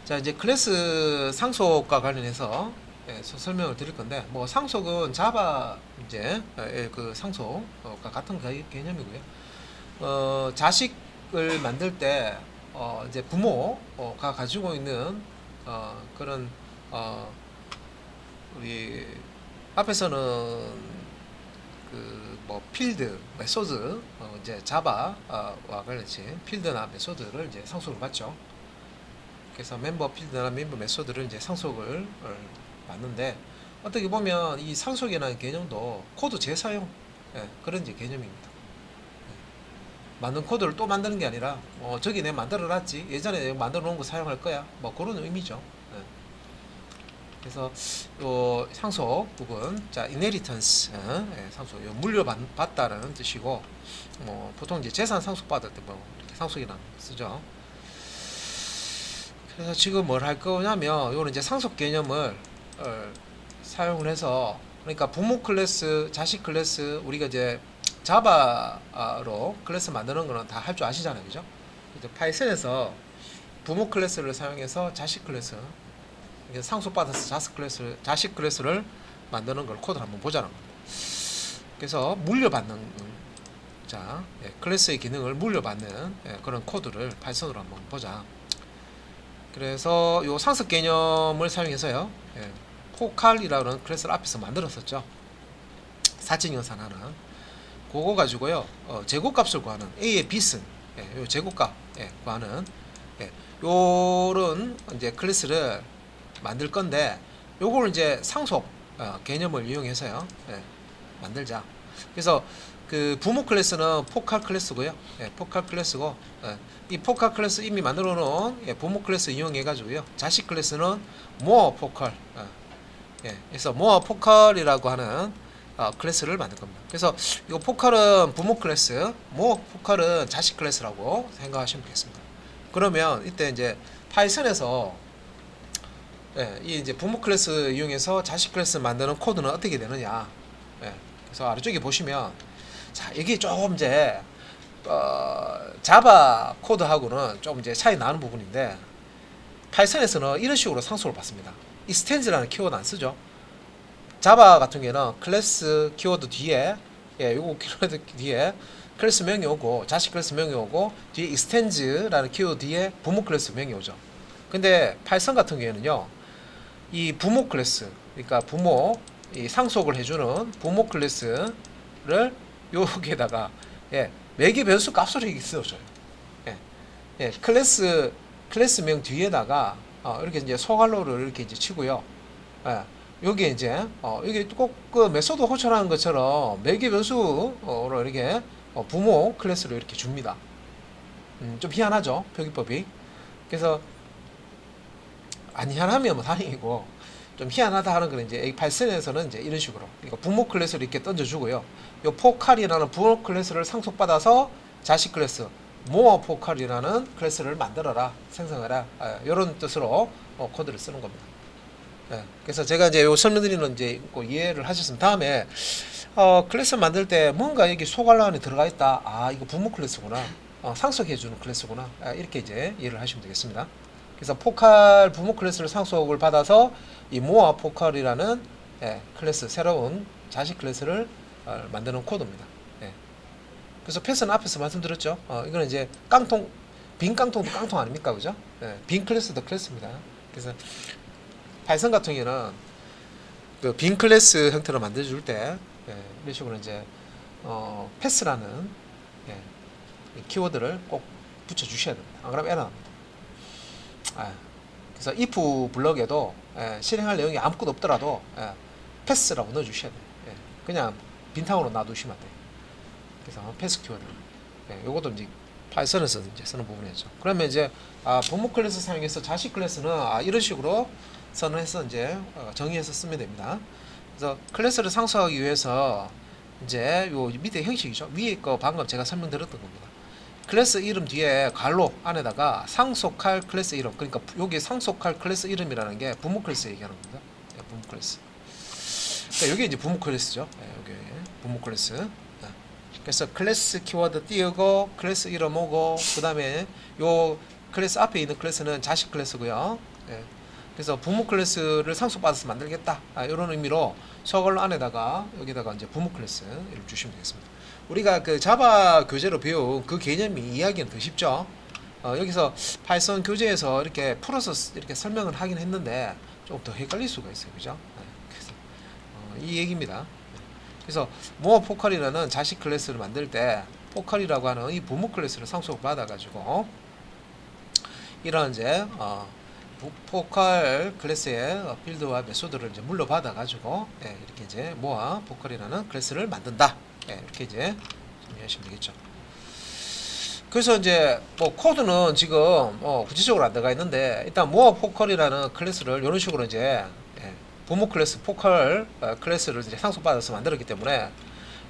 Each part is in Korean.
자, 이제 클래스 상속과 관련해서 설명을 드릴 건데, 뭐 상속은 자바 이제 그 상속과 같은 개념이고요. 자식을 만들 때 이제 부모가 가지고 있는 그런 우리 앞에서는 그 뭐 필드, 메소드, 이제 자바와 관련해서 필드나 메소드를 이제 상속을 받죠. 그래서 멤버 필드나 멤버 메소드를 이제 상속을 받는데, 어떻게 보면 이 상속이라는 개념도 코드 재사용, 그런 이제 개념입니다. 만든 코드를 또 만드는 게 아니라 저기 내가 만들어 놨지, 예전에 내가 만들어 놓은 거 사용할 거야, 뭐 그런 의미죠. 그래서 요 상속 부분, 자 inheritance, 상속, 요 물려받다라는 뜻이고, 보통 이제 재산 상속 받을 때 뭐 이렇게 상속이라는 거 쓰죠. 그래서 지금 뭘 할 거냐면, 요런 이제 상속 개념을 사용을 해서, 그러니까 부모 클래스, 자식 클래스, 우리가 이제 자바로 클래스 만드는 거는 다 할 줄 아시잖아요, 그죠? 이제 파이썬에서 부모 클래스를 사용해서 자식 클래스, 상속받아서 자식 클래스를 만드는 걸 코드를 한번 보자는 겁니다. 그래서 물려받는, 클래스의 기능을 물려받는 그런 코드를 파이썬으로 한번 보자. 그래서 요 상습 개념을 사용해서요, 포칼이라는 클래스를 앞에서 만들었었죠. 사진 연산하는 그거 가지고요, 제곱값을 구하는 A의 빗은, 요 제곱값 구하는 요런 이제 클래스를 만들 건데, 요걸 이제 상속 개념을 이용해서요, 만들자. 그래서 그 부모 클래스는 포칼 클래스고요, 포칼 클래스고, 이 포칼 클래스 이미 만들어 놓은 부모 클래스 이용해 가지고요, 자식 클래스는 모어 포칼, 그래서 모어 포칼이라고 하는 클래스를 만들 겁니다. 그래서 이 포칼은 부모 클래스, 모어 포칼은 자식 클래스라고 생각하시면 되겠습니다. 그러면 이때 이제 파이썬에서 이 이제 부모 클래스 이용해서 자식 클래스 만드는 코드는 어떻게 되느냐. 그래서 아래쪽에 보시면, 자, 이게 조금 이제 자바 코드하고는 좀 이제 차이 나는 부분인데, 파이썬에서는 이런 식으로 상속을 받습니다. 이 스탠즈라는 키워드 안 쓰죠. 자바 같은 경우에는 클래스 키워드 뒤에, 요거 키워드 뒤에 클래스 명이 오고, 자식 클래스 명이 오고, 뒤에 extens라는 키워드 뒤에 부모 클래스 명이 오죠. 근데 파이썬 같은 경우에는요, 이 부모 클래스, 그러니까 부모, 이 상속을 해주는 부모 클래스를 여기에다가 매개 변수 값으로 이렇게 써줘요. 클래스명 뒤에다가 이렇게 이제 소갈로를 이렇게 이제 치고요. 여기에 이제 이게 꼭 그 메소드 호출하는 것처럼 매개 변수로 이렇게 부모 클래스로 이렇게 줍니다. 좀 희한하죠, 표기법이. 그래서 안 희한하면 뭐 다행이고, 좀 희한하다 하는 거는 이제 파이썬에서는 이제 이런 식으로, 그러니까 부모 클래스를 이렇게 던져주고요. 요 포칼이라는 부모 클래스를 상속받아서 자식 클래스, 모어 포칼이라는 클래스를 만들어라, 생성해라, 이런 뜻으로 코드를 쓰는 겁니다. 그래서 제가 이제 요 설명드리는 이제 이해를 하셨으면, 다음에 클래스 만들 때 뭔가 여기 소갈로 안에 들어가 있다, 이거 부모 클래스구나, 상속해주는 클래스구나, 이렇게 이제 이해를 하시면 되겠습니다. 그래서 포칼 부모 클래스를 상속을 받아서 이 모아 포칼이라는 클래스, 새로운 자식 클래스를 만드는 코드입니다. 그래서 패스는 앞에서 말씀드렸죠. 이거는 이제 깡통, 빈 깡통도 깡통 아닙니까, 그죠? 빈 클래스도 클래스입니다. 그래서 파이썬 같은 경우에는 그 빈 클래스 형태로 만들어줄 때 이런 식으로 이제 패스라는 키워드를 꼭 붙여주셔야 됩니다. 안 그러면 에러 납니다. 그래서 if 블럭에도 실행할 내용이 아무것도 없더라도 패스라고 넣어주셔야 돼요. 그냥 빈탕으로 놔두시면 안 돼요. 그래서 패스 키워드, 요것도 이제 파이썬에서 이제 쓰는 부분이죠. 그러면 이제 부모 클래스 사용해서 자식 클래스는 이런 식으로 선언해서 이제 정의해서 쓰면 됩니다. 그래서 클래스를 상속하기 위해서 이제 요 밑에 형식이죠. 위에 거 방금 제가 설명드렸던 겁니다. 클래스 이름 뒤에 괄호 안에다가 상속할 클래스 이름, 그러니까 여기 상속할 클래스 이름이라는 게 부모 클래스 얘기하는 겁니다. 부모 클래스. 그러니까 여기 이제 부모 클래스죠. 여기 부모 클래스. 그래서 클래스 키워드 띄우고 클래스 이름 오고, 그 다음에 요 클래스 앞에 있는 클래스는 자식 클래스고요. 예. 그래서 부모 클래스를 상속받아서 만들겠다. 이런 의미로 서걸 안에다가 여기다가 이제 부모 클래스를 주시면 되겠습니다. 우리가 그 자바 교재로 배운 그 개념이 이해하기는 더 쉽죠. 여기서 파이썬 교재에서 이렇게 풀어서 이렇게 설명을 하긴 했는데 좀 더 헷갈릴 수가 있어요, 그죠? 그래서 이 얘기입니다. 그래서 모어 포컬이라는 자식 클래스를 만들 때 포컬이라고 하는 이 부모 클래스를 상속 받아가지고 이런 이제 포컬 클래스의 필드와 메소드를 이제 물려받아 가지고 이렇게 이제 모아 포컬이라는 클래스를 만든다. 이렇게 이제 정리하시면 되겠죠. 그래서 이제 뭐 코드는 지금 구체적으로 안 들어가 있는데 일단 모아 포컬이라는 클래스를 이런 식으로 이제 부모 클래스 포컬 클래스를 이제 상속받아서 만들었기 때문에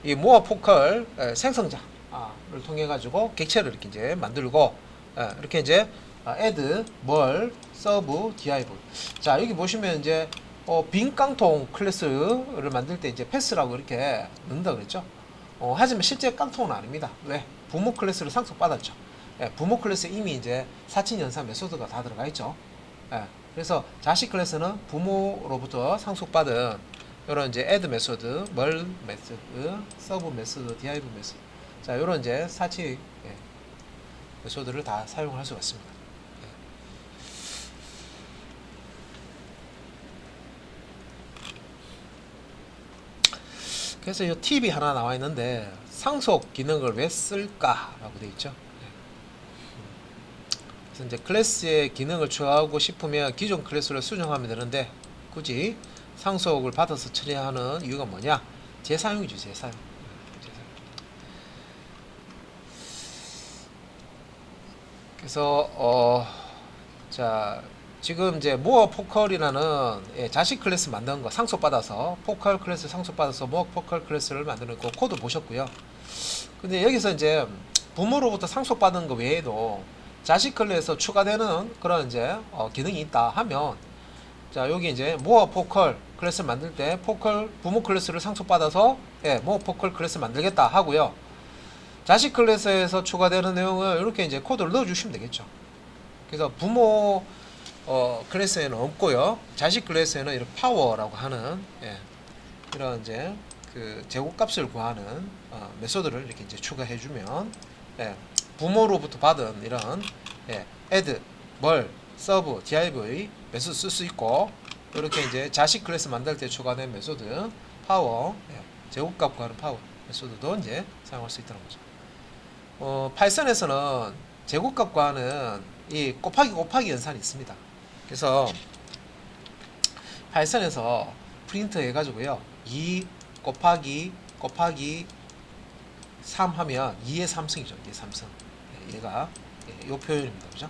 이 모아 포컬 생성자를 통해 가지고 객체를 이렇게 이제 만들고 이렇게 이제 add, 뭘, serve, div. 자, 여기 보시면 이제 빈 깡통 클래스를 만들 때 이제 패스라고 이렇게 넣는다 그랬죠. 하지만 실제 깡통은 아닙니다. 왜? 부모 클래스를 상속받았죠. 부모 클래스에 이미 이제 사칭 연사 메소드가 다 들어가 있죠. 그래서 자식 클래스는 부모로부터 상속받은 이런 이제 add 메소드, 뭘 메소드, serve 메소드, div 메소드. 자, 이런 이제 사칭 메소드를 다 사용할 수가 있습니다. 그래서 이 팁이 하나 나와 있는데 상속 기능을 왜 쓸까라고 되어 있죠. 그래서 이제 클래스의 기능을 추가하고 싶으면 기존 클래스를 수정하면 되는데 굳이 상속을 받아서 처리하는 이유가 뭐냐? 재사용이죠, 재사용. 그래서 자, 지금 이제 모어 포컬이라는 자식 클래스 만드는 거 상속받아서 포컬 클래스 상속받아서 모어 포컬 클래스를 만드는 거 코드 보셨고요. 근데 여기서 이제 부모로부터 상속받은 거 외에도 자식 클래스에서 추가되는 그런 이제 기능이 있다 하면 자, 여기 이제 모어 포컬 클래스 만들 때 포컬 부모 클래스를 상속받아서 모어 포컬 클래스 만들겠다 하고요. 자식 클래스에서 추가되는 내용을 이렇게 이제 코드를 넣어 주시면 되겠죠. 그래서 부모 클래스에는 없고요. 자식 클래스에는 이런 파워라고 하는 이런 이제 그 제곱값을 구하는 메소드를 이렇게 이제 추가해주면 부모로부터 받은 이런 add, 뭘, serve, div 메소드 쓸 수 있고 이렇게 이제 자식 클래스 만들 때 추가된 메소드 파워 제곱값 구하는 파워 메소드도 이제 사용할 수 있다는 거죠. 파이썬에서는 제곱값 구하는 이 곱하기 연산이 있습니다. 그래서 파이썬에서 프린트 해가지고요 2 곱하기 3 하면 2의 3승이죠. 2의 3승. 얘가 요 표현입니다. 그죠?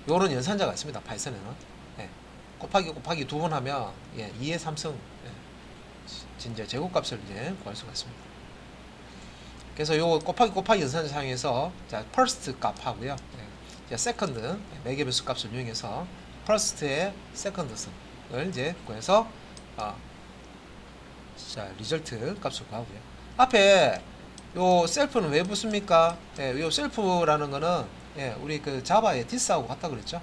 요런 연산자가 있습니다. 파이썬에는 곱하기 두 번 하면 2의 3승 이제 제곱값을 이제 구할 수가 있습니다. 그래서 요 곱하기 연산자 사용해서 자 first 값 하고요. second 매개 변수 값을 이용해서 first의 second 승을 이제 구해서 자 리절트 값을 구하고요. 앞에 요 셀프는 왜 붙습니까? 요 셀프라는 거는 우리 그 자바의 this하고 같다 그랬죠?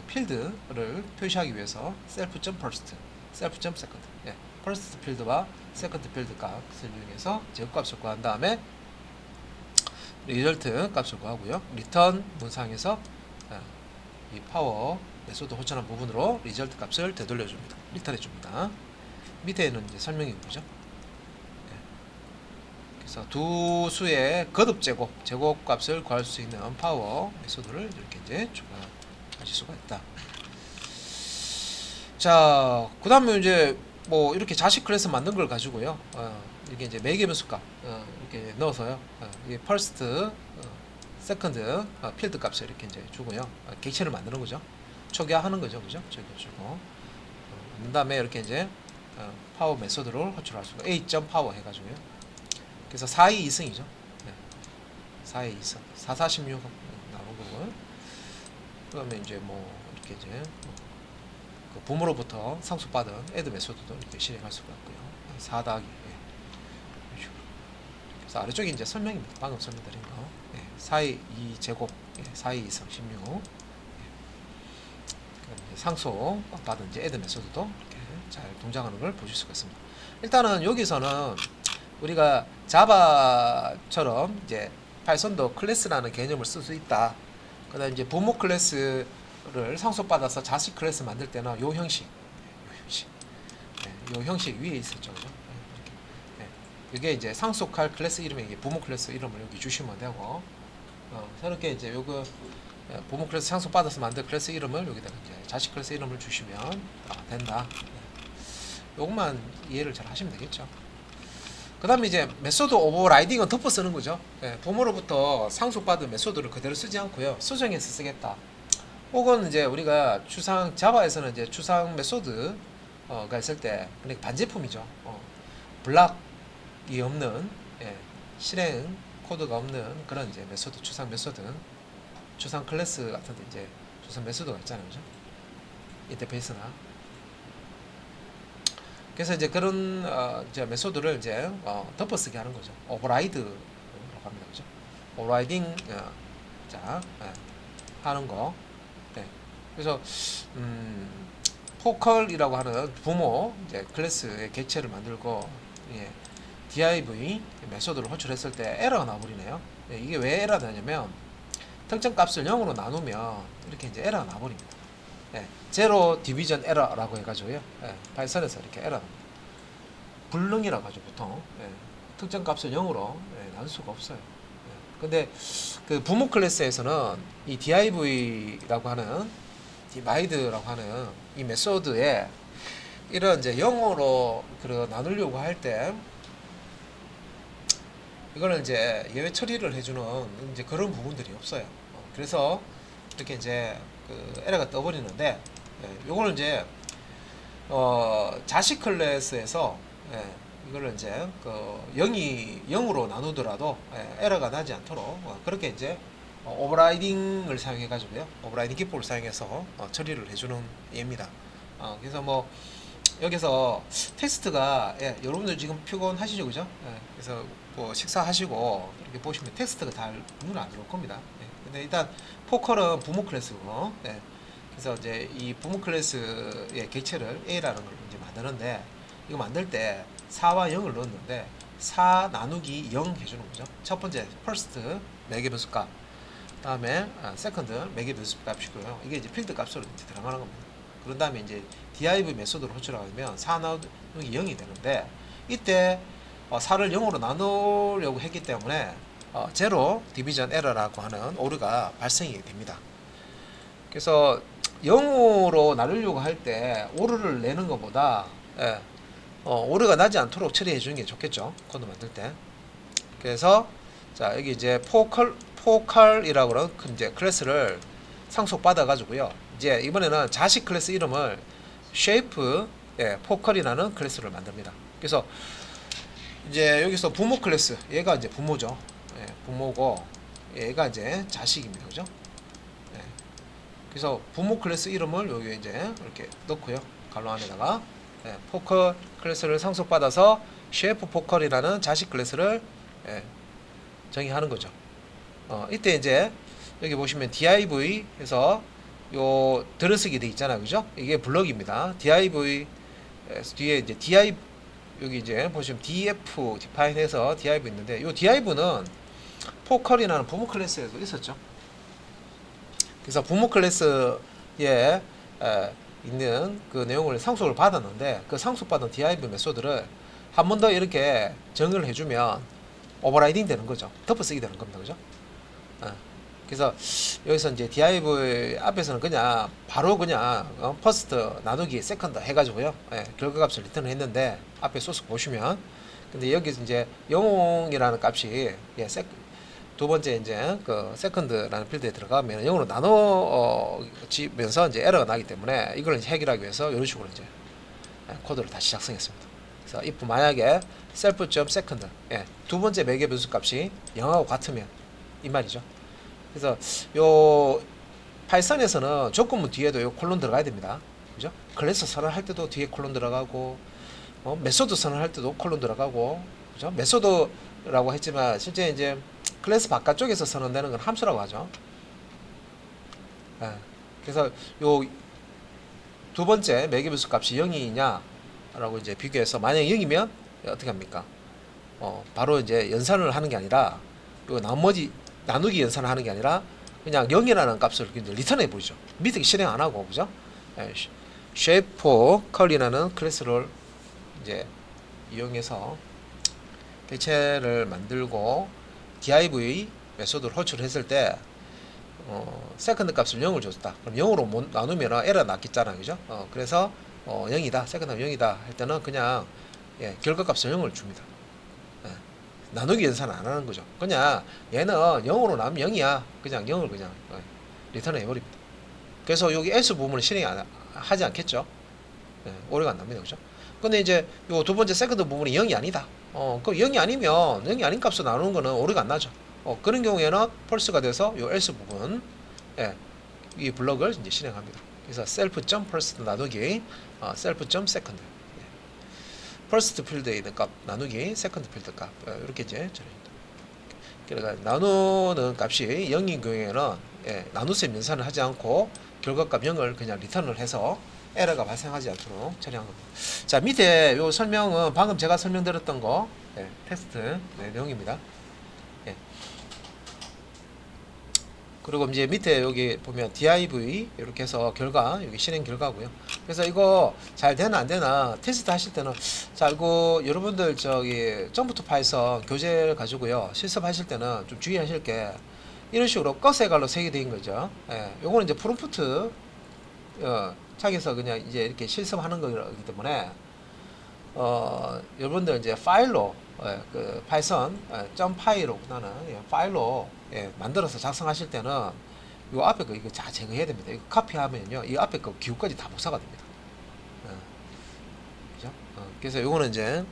필드를 표시하기 위해서 self.first, self.second, first 필드와 second 필드 값을 이용해서 제곱값을 구한 다음에 리절트 값을 구하고요. 리턴 문상에서 이 파워 메소드 호전한 부분으로 리절트 값을 되돌려 줍니다. 리턴해 줍니다. 밑에는 이제 설명이 보죠. 그래서 두 수의 거듭 제곱값을 구할 수 있는 파워 메소드를 이렇게 이제 추가하실 수가 있다. 자, 그다음에 이제 뭐 이렇게 자식 클래스 만든 걸 가지고요. 이게 이제 매개 변수값 이렇게 넣어서요. 이게 first, second 필드 값을 이렇게 이제 주고요. 객체를 만드는 거죠. 초기화하는 거죠, 그죠? 주고 그다음에 이렇게 이제 파워 메소드를 호출할 수가 a.power 해가지고요. 그래서 4의 2승이죠. 4의 2승, 4, 4, 16 나온 거고요. 그다음에 이제 뭐 이렇게 이제 그 부모로부터 상속받은 add 메소드도 이렇게 실행할 수가 있고요. 4 더하기 그래서 아래쪽에 이제 설명입니다. 방금 설명드린 거 4의 2제곱 4의 2승 16 상속 받은 이제 add 메소드도 이렇게 잘 동작하는 걸 보실 수가 있습니다. 일단은 여기서는 우리가 자바처럼 이제 파이썬도 클래스라는 개념을 쓸 수 있다. 그다음 이제 부모 클래스를 상속받아서 자식 클래스 만들 때는 요 형식, 요 형식 위에 있었죠, 그죠? 이렇게. 이게 이제 상속할 클래스 이름에 이게 부모 클래스 이름을 여기 주시면 되고, 저렇게 이제 요거 부모 클래스 상속받아서 만든 클래스 이름을 여기다가 이제 자식 클래스 이름을 주시면 된다. 요것만 이해를 잘 하시면 되겠죠. 그 다음에 이제 메소드 오버라이딩은 덮어 쓰는 거죠. 부모로부터 상속받은 메소드를 그대로 쓰지 않고요. 수정해서 쓰겠다. 혹은 이제 우리가 추상 자바에서는 이제 추상 메소드가 있을 때 그러니까 반제품이죠. 블락이 없는 실행 코드가 없는 그런 이제 메소드 추상 메소드 추상 클래스 같은 데 이제 추상 메소드가 있잖아요, 그죠? 인터페이스나. 그래서 이제 그런 이제 메소드를 이제 덮어쓰기 하는 거죠. 오버라이드라고 합니다, 그죠? 오버라이딩 하는 거. 네. 그래서 포컬이라고 하는 부모 이제 클래스의 객체를 만들고 div 메소드를 호출했을 때 에러가 나버리네요. 이게 왜 에러가 나냐면 특정 값을 0으로 나누면 이렇게 이제 에러가 나버립니다. 제로 디비전 에러라고 해가지고요. 파이썬에서 이렇게 에러 불능이라고 하죠, 보통. 특정 값을 0으로 나눌 수가 없어요. 근데 그 부모 클래스에서는 이 div라고 하는 divide라고 하는 이 메소드에 이런 이제 0으로 나누려고 할 때 이거는 이제 예외 처리를 해주는 이제 그런 부분들이 없어요. 그래서 이렇게 이제 그 에러가 떠버리는데, 요거는 이제 자식 클래스에서 이거를 이제 그 0으로 나누더라도 에러가 나지 않도록 그렇게 이제 오버라이딩을 사용해 가지고요, 오버라이딩 기법을 사용해서 처리를 해주는 예입니다. 그래서 뭐 여기서 텍스트가 여러분들 지금 피곤하시죠, 그죠? 그래서 뭐 식사하시고 이렇게 보시면 텍스트가 다 눈에 안 들어올 겁니다. 근데 일단 포컬은 부모 클래스고, 그래서 이제 이 부모 클래스의 객체를 A라는 걸 이제 만드는데, 이거 만들 때 4와 0을 넣었는데 4 나누기 0 해주는 거죠. 첫 번째 first 매개 변수값, 다음에 second 매개 변수값이고요. 이게 이제 필드 값으로 이제 들어가는 겁니다. 그런 다음에 이제 div 메소드를 호출하면 4 나누기 0이 되는데, 이때 4를 0으로 나누려고 했기 때문에 제로 디비전 에러라고 하는 오류가 발생이 됩니다. 그래서 0으로 나누려고 할 때 오류를 내는 것보다 오류가 나지 않도록 처리해 주는 게 좋겠죠, 코드 만들 때. 그래서 자, 여기 이제 포컬이라고 하는 이제 클래스를 상속받아 가지고요, 이제 이번에는 자식 클래스 이름을 shape 포컬이라는 클래스를 만듭니다. 그래서 이제 여기서 부모 클래스, 얘가 이제 부모죠. 부모고 얘가 이제 자식입니다, 그죠? 그래서 부모 클래스 이름을 여기 이제 이렇게 넣고요, 갈로 안에다가 포컬 클래스를 상속받아서 쉐프 포컬이라는 자식 클래스를 정의하는 거죠. 이때 이제 여기 보시면 div 해서 요 들어쓰기 돼 있잖아요, 그죠? 이게 블럭입니다. div 뒤에 이제 div 여기 이제 보시면 df define 해서 div 있는데, 요 div는 포컬이라는 부모 클래스에도 있었죠. 그래서 부모 클래스에 있는 그 내용을 상속을 받았는데, 그 상속받은 div 메소드를 한 번 더 이렇게 정의를 해주면 오버라이딩 되는 거죠. 덮어쓰기 되는 겁니다, 그죠? 그래서 여기서 이제 div 앞에서는 그냥 바로 그냥 first 나누기 second 해가지고요, 결과값을 리턴을 했는데, 앞에 소스 보시면, 근데 여기서 이제 영웅이라는 값이 두 번째 이제 그 second라는 필드에 들어가면 0으로 나눠지면서 이제 에러가 나기 때문에 이걸 이제 해결하기 위해서 이런 식으로 이제 코드를 다시 작성했습니다. 그래서 if 만약에 self.second 두 번째 매개 변수 값이 0하고 같으면 이 말이죠. 그래서 요 파이썬에서는 조건문 뒤에도 요 콜론 들어가야 됩니다, 그죠? 클래스 선언할 때도 뒤에 콜론 들어가고, 메소드 선언할 때도 콜론 들어가고, 그죠? 메소드라고 했지만 실제 이제 클래스 바깥쪽에서 선언되는 건 함수라고 하죠. 그래서 요 두 번째 매개 변수 값이 0이냐 라고 이제 비교해서 만약 0이면 어떻게 합니까? 바로 이제 연산을 하는 게 아니라 요 나머지 나누기 연산을 하는 게 아니라 그냥 0이라는 값을 이제 리턴해 보죠. 밑에 실행 안 하고 그죠? shape4 curly라는 클래스를 이제 이용해서 객체를 만들고 div 메소드를 호출했을 때 세컨드 값을 0을 줬다. 그럼 0으로 못 나누면 에러 났겠잖아. 그죠? 그래서 0이다. 세컨드 0이다 할 때는 그냥 결과 값을 0을 줍니다. 나누기 연산은 안 하는 거죠. 그냥 얘는 0으로 나누면 0이야. 그냥 0을 그냥 리턴 해버립니다. 그래서 여기 else 부분을 실행 하지 않겠죠. 오류가 안 납니다. 그죠? 근데 이제 요 두 번째 세컨드 부분이 0이 아니다. 그 0이 아니면 0이 아닌 값을 나누는 거는 오류가 안 나죠. 그런 경우에는 펄스가 돼서 요 else 부분 이 블럭을 이제 실행합니다. 그래서 self.first 나누기 self.second first 필드에 있는 값 나누기 second 필드 값 이렇게 이제 처리합니다. 그러니까 나누는 값이 0인 경우에는 나눗셈 연산을 하지 않고 결과값 0을 그냥 리턴을 해서 에러가 발생하지 않도록 처리한 겁니다. 자, 밑에 요 설명은 방금 제가 설명드렸던 거 테스트 내용입니다. 그리고 이제 밑에 여기 보면 div 이렇게 해서 결과 여기 실행 결과고요. 그래서 이거 잘 되나 안 되나 테스트 하실 때는 자, 이거 여러분들 저기 점부터 파이썬 교재를 가지고요 실습하실 때는 좀 주의하실 게 이런 식으로 컷의 갈로 색이 된 거죠. 요거는 이제 프롬프트 창에서 그냥 이제 이렇게 실습하는 거기 때문에 여러분들 이제 파일로 그 파이썬 .py로보다는 파일로 만들어서 작성하실 때는 요 앞에 거 이거 다 제거해야 됩니다. 이거 카피하면요 이 앞에 거 기호까지 다 복사가 됩니다. 그죠? 그래서 요거는 이제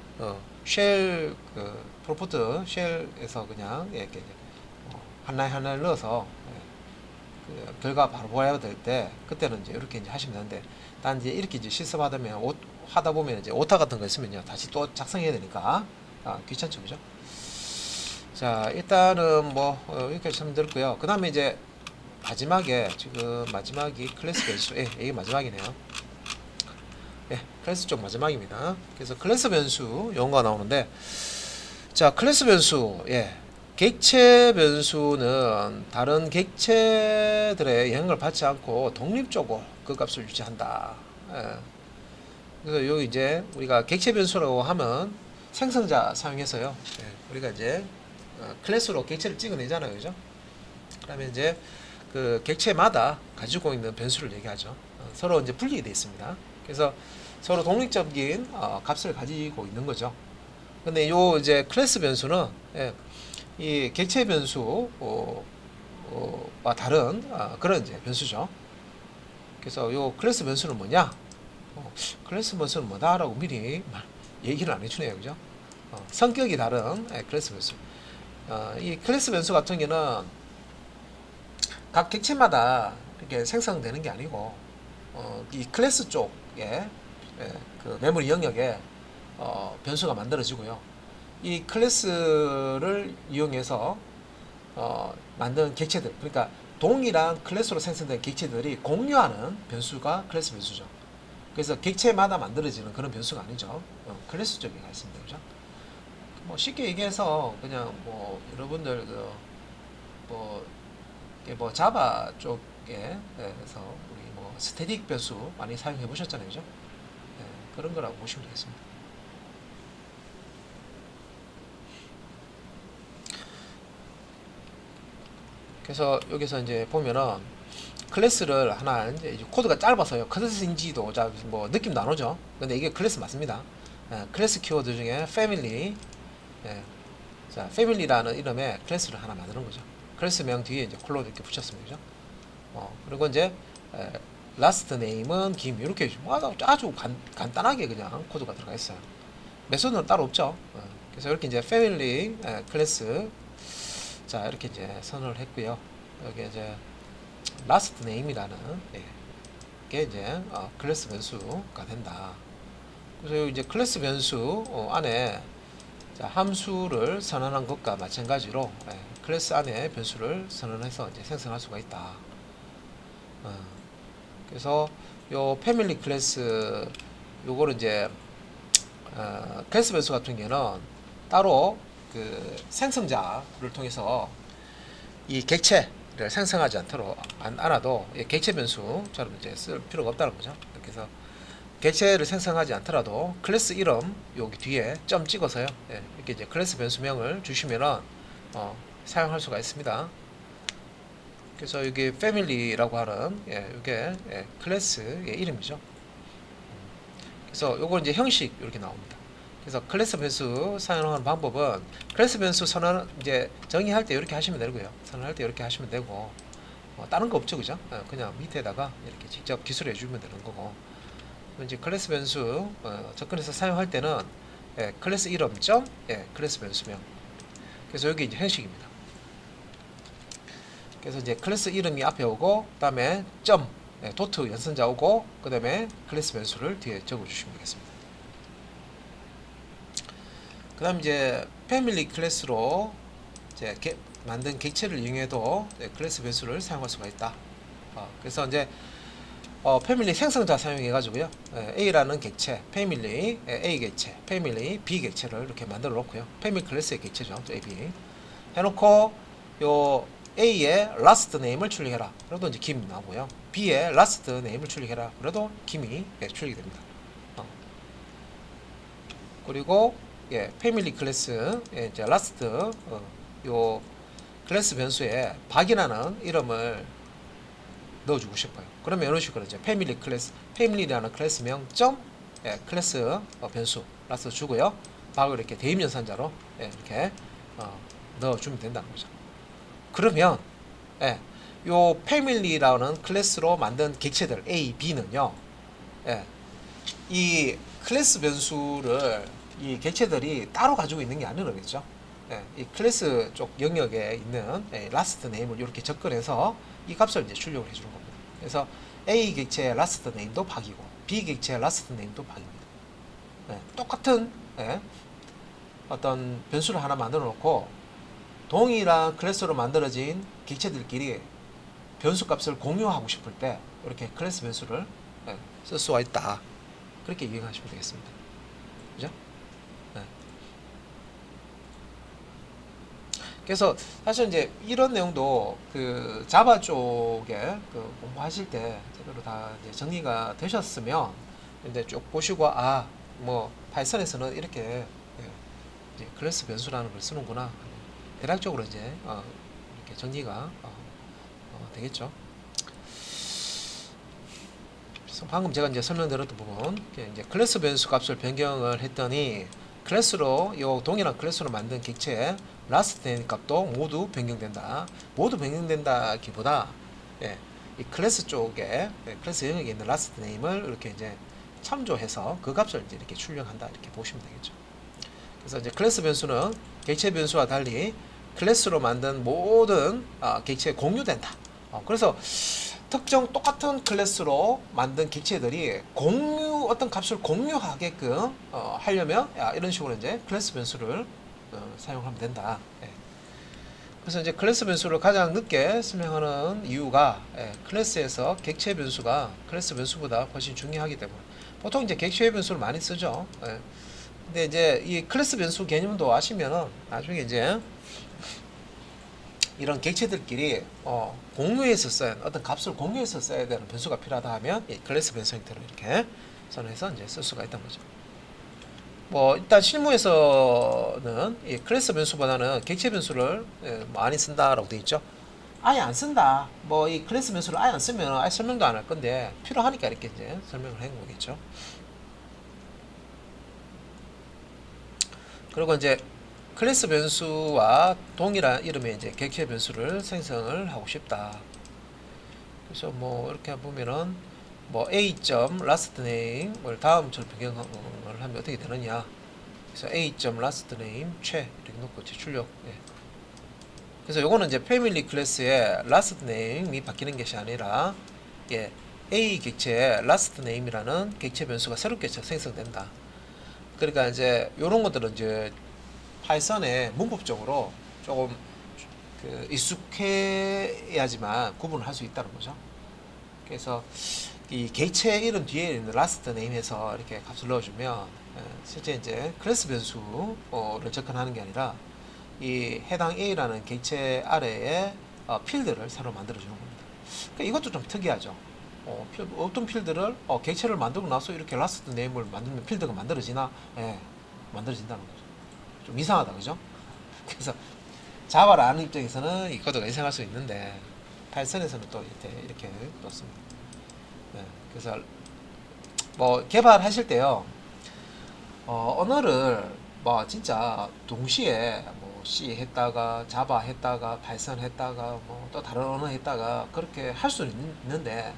쉘 그 프로포트 쉘에서 그냥 이렇게 하나를 넣어서 그 결과 바로 보여야 될 때 그때는 이제 이렇게 이제 하시면 되는데 단 이제 이렇게 이제 실습하다면 하다 보면 이제 오타 같은 거 있으면요 다시 또 작성해야 되니까 귀찮죠. 그죠? 자, 일단은 뭐 여기까지 설명드렸고요. 그 다음에 이제 마지막에 지금 마지막이 클래스 변수 이게 마지막이네요. 클래스 쪽 마지막입니다. 그래서 클래스 변수 용어가 나오는데 자, 클래스 변수 객체 변수는 다른 객체들의 영향을 받지 않고 독립적으로 그 값을 유지한다. 그래서 여기 이제 우리가 객체 변수라고 하면 생성자 사용해서요. 우리가 이제 클래스로 객체를 찍어내잖아요. 그죠? 그러면 이제 그 객체마다 가지고 있는 변수를 얘기하죠. 서로 이제 분리되어 있습니다. 그래서 서로 독립적인 값을 가지고 있는 거죠. 근데 요 이제 클래스 변수는 이 객체 변수와 다른 그런 이제 변수죠. 그래서 요 클래스 변수는 뭐냐? 클래스 변수는 뭐다라고 미리 얘기를 안 해주네요. 그죠? 성격이 다른 클래스 변수. 이 클래스 변수 같은 경우는 각 객체마다 이렇게 생성되는 게 아니고 이 클래스 쪽에 그 메모리 영역에 변수가 만들어지고요. 이 클래스를 이용해서 만든 객체들, 그러니까 동일한 클래스로 생성된 객체들이 공유하는 변수가 클래스 변수죠. 그래서 객체마다 만들어지는 그런 변수가 아니죠. 클래스 쪽에 가 있습니다. 그죠? 뭐 쉽게 얘기해서 그냥 뭐 여러분들 뭐 자바 쪽에 그래서 우리 뭐 스태틱 변수 많이 사용해 보셨잖아요. 그죠? 그런 거라고 보시면 되겠습니다. 그래서 여기서 이제 보면은 클래스를 하나 이제 코드가 짧아서요. 클래스인지도 뭐 느낌도 안 오죠. 근데 이게 클래스 맞습니다. 클래스 키워드 중에 family, 자 family라는 이름의 클래스를 하나 만드는 거죠. 클래스명 뒤에 이제 콜로 이렇게 붙였습니다. 그죠? 그리고 이제 last name은 김 이렇게 아주 간단하게 그냥 코드가 들어가 있어요. 메소드는 따로 없죠. 그래서 이렇게 이제 family 클래스 자 이렇게 이제 선언을 했고요. 여기 이제 last name이라는 게 이제 클래스 변수가 된다. 그래서 이제 클래스 변수 안에 자, 함수를 선언한 것과 마찬가지로 클래스 안에 변수를 선언해서 이제 생성할 수가 있다. 그래서 요 패밀리 클래스 요거를 이제 클래스 변수 같은 경우는 따로 그 생성자를 통해서 이 객체를 생성하지 않아도 객체 변수처럼 이제 쓸 필요가 없다는 거죠. 그래서 객체를 생성하지 않더라도 클래스 이름 여기 뒤에 점 찍어서요. 이렇게 이제 클래스 변수명을 주시면은 사용할 수가 있습니다. 그래서 여기 패밀리라고 하는 이게 클래스의 이름이죠. 그래서 요거 이제 형식 이렇게 나옵니다. 그래서 클래스 변수 사용하는 방법은 클래스 변수 선언 이제 정의할 때 이렇게 하시면 되고요. 선언할 때 이렇게 하시면 되고 다른 거 없죠, 그죠? 그냥 밑에다가 이렇게 직접 기술해 주면 되는 거고. 이제 클래스 변수 접근해서 사용할 때는 클래스 이름 점 클래스 변수명. 그래서 여기 이제 형식입니다. 그래서 이제 클래스 이름이 앞에 오고 그다음에 점 도트 연산자 오고 그다음에 클래스 변수를 뒤에 적어 주시면 되겠습니다. 그다음 이제 패밀리 클래스로 이제 만든 객체를 이용해도 클래스 변수를 사용할 수가 있다. 그래서 이제 패밀리 생성자 사용해 가지고요. A라는 객체, 패밀리 A 객체, 패밀리 B 객체를 이렇게 만들어 놓고요. 패밀리 클래스의 객체죠. 또 AB 해놓고 요 A의 last name을 출력해라. 그래도 이제 김 나오고요. B의 last name을 출력해라. 그래도 김이 출력이 됩니다. 그리고 패밀리 클래스 이제 last 요 클래스 변수에 박이라는 이름을 넣어주고 싶어요. 그러면 이런 식으로 이제 패밀리 클래스, 패밀리라는 클래스명 점 클래스 변수 last 주고요. 박을 이렇게 대입 연산자로 이렇게 넣어주면 된다는 거죠. 그러면 요 패밀리라는 클래스로 만든 객체들 A, B는요, 이 클래스 변수를 이 객체들이 따로 가지고 있는 게 아니라겠죠. 이 클래스 쪽 영역에 있는 last name을 이렇게 접근해서 이 값을 이제 출력을 해주는 겁니다. 그래서 A 객체의 last name도 박이고 B 객체의 last name도 박입니다. 똑같은 어떤 변수를 하나 만들어 놓고 동일한 클래스로 만들어진 객체들끼리 변수 값을 공유하고 싶을 때 이렇게 클래스 변수를 쓸 수가 있다. 그렇게 이해하시면 되겠습니다. 그죠? 그래서 사실 이제 이런 내용도 그 자바 쪽에 그 공부하실 때 제대로 다 이제 정리가 되셨으면 이제 쭉 보시고 뭐 파이썬에서는 이렇게 이제 클래스 변수라는 걸 쓰는구나. 대략적으로 이제 이렇게 정리가 되겠죠. 그래서 방금 제가 이제 설명드렸던 부분, 이제 클래스 변수 값을 변경을 했더니 클래스로 요 동일한 클래스로 만든 객체의 last name 값도 모두 변경된다. 모두 변경된다기보다 이 클래스 쪽에 클래스 영역에 있는 last name을 이렇게 이제 참조해서 그 값을 이제 이렇게 출력한다 이렇게 보시면 되겠죠. 그래서 이제 클래스 변수는 객체 변수와 달리 클래스로 만든 모든 객체에 공유된다. 그래서 특정 똑같은 클래스로 만든 객체들이 어떤 값을 공유하게끔 하려면 이런 식으로 이제 클래스 변수를 사용하면 된다. 그래서 이제 클래스 변수를 가장 늦게 설명하는 이유가 클래스에서 객체 변수가 클래스 변수보다 훨씬 중요하기 때문에 보통 이제 객체 변수를 많이 쓰죠. 근데 이제 이 클래스 변수 개념도 아시면은 나중에 이제 이런 객체들끼리 공유해서 써야 어떤 값을 공유해서 써야 되는 변수가 필요하다 하면 이 클래스 변수 형태로 이렇게 선에서 이제 쓸 수가 있다는 거죠. 뭐 일단 실무에서는 이 클래스 변수보다는 객체 변수를 많이 쓴다라고 되어 있죠. 아예 안 쓴다. 뭐 이 클래스 변수를 아예 안 쓰면 아예 설명도 안 할 건데 필요하니까 이렇게 이제 설명을 한 거겠죠. 그리고 이제 클래스 변수와 동일한 이름의 이제 객체 변수를 생성을 하고 싶다. 그래서 뭐 이렇게 보면은 뭐 A. last name을 다음처럼 변경을 하면 어떻게 되느냐. 그래서 A. last name 최 이렇게 놓고 출력. 그래서 요거는 이제 패밀리 클래스의 last name이 바뀌는 것이 아니라 A 객체의 last name이라는 객체 변수가 새롭게 생성된다. 그러니까 이제 요런 것들은 이제 파이썬에 문법적으로 조금 익숙해야지만 구분을 할 수 있다는 거죠. 그래서 이 객체 이름 뒤에 있는 last name 해서 이렇게 값을 넣어주면 실제 이제 클래스 변수를 접근하는 게 아니라 이 해당 A라는 객체 아래에 필드를 새로 만들어주는 겁니다. 그러니까 이것도 좀 특이하죠. 어떤 필드를 객체를 만들고 나서 이렇게 last name을 만들면 필드가 만들어지나? 예, 만들어진다는 거죠. 좀 이상하다, 그죠? 그래서 자바를 아는 입장에서는 이 코드가 이상할 수 있는데 파이썬에서는 또 이렇게 넣습니다. 네, 그래서 뭐 개발하실 때요, 언어를 뭐 진짜 동시에 뭐 C 했다가 자바 했다가 파이썬 했다가 뭐 또 다른 언어 했다가 그렇게 할 수는 있는데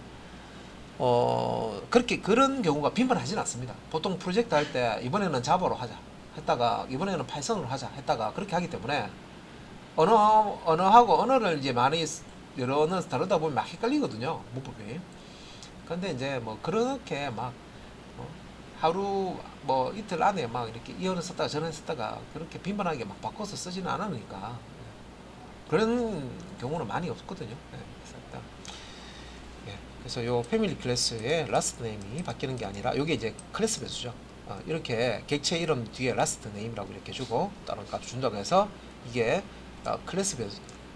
그렇게 그런 경우가 빈번하지는 않습니다. 보통 프로젝트 할 때 이번에는 자바로 하자 했다가 이번에는 파이썬으로 하자 했다가 그렇게 하기 때문에 언어하고 언어를 이제 많이 여러 언어 다루다 보면 막 헷갈리거든요, 문법이. 근데 이제 뭐 그렇게 막 하루 뭐 이틀 안에 막 이렇게 이 언어 썼다가 저런 썼다가 그렇게 빈번하게 막 바꿔서 쓰지는 않으니까 그런 경우는 많이 없거든요. 그래서 일단 그래서 요 패밀리 클래스의 라스트 네임이 바뀌는 게 아니라 요게 이제 클래스 변수죠. 이렇게 객체 이름 뒤에 라스트 네임이라고 이렇게 주고 다른 값 준다고 해서 이게 클래스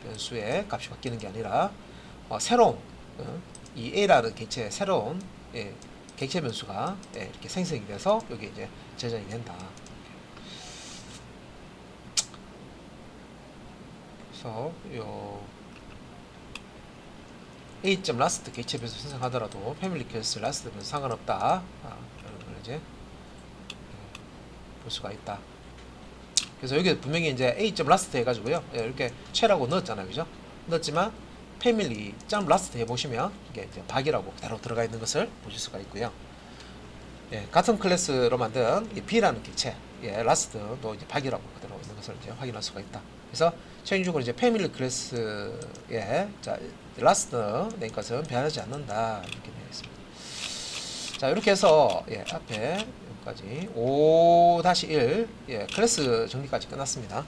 변수의 값이 바뀌는 게 아니라 새로운 이 A라는 객체의 새로운 객체 변수가 이렇게 생성이 돼서 여기 이제 저장이 된다. 그래서 요 A.last 객체 변수 생성하더라도 패밀리 클래스 last 변수 상관없다. 라는 걸 이제 볼 수가 있다. 그래서 여기 분명히 이제 A.last 해가지고요. 이렇게 최라고 넣었잖아요. 그죠? 넣었지만 family.last 해보시면 이게 이제 박이라고 그대로 들어가 있는 것을 보실 수가 있고요. 같은 클래스로 만든 이 B라는 객체, last도 이제 박이라고 그대로 있는 것을 이제 확인할 수가 있다. 그래서 최종적으로 이제 패밀리 클래스의 last 낸 것은 변하지 않는다 이렇게 되어 있습니다. 자, 이렇게 해서 앞에 여기까지 5-1 클래스 정리까지 끝났습니다.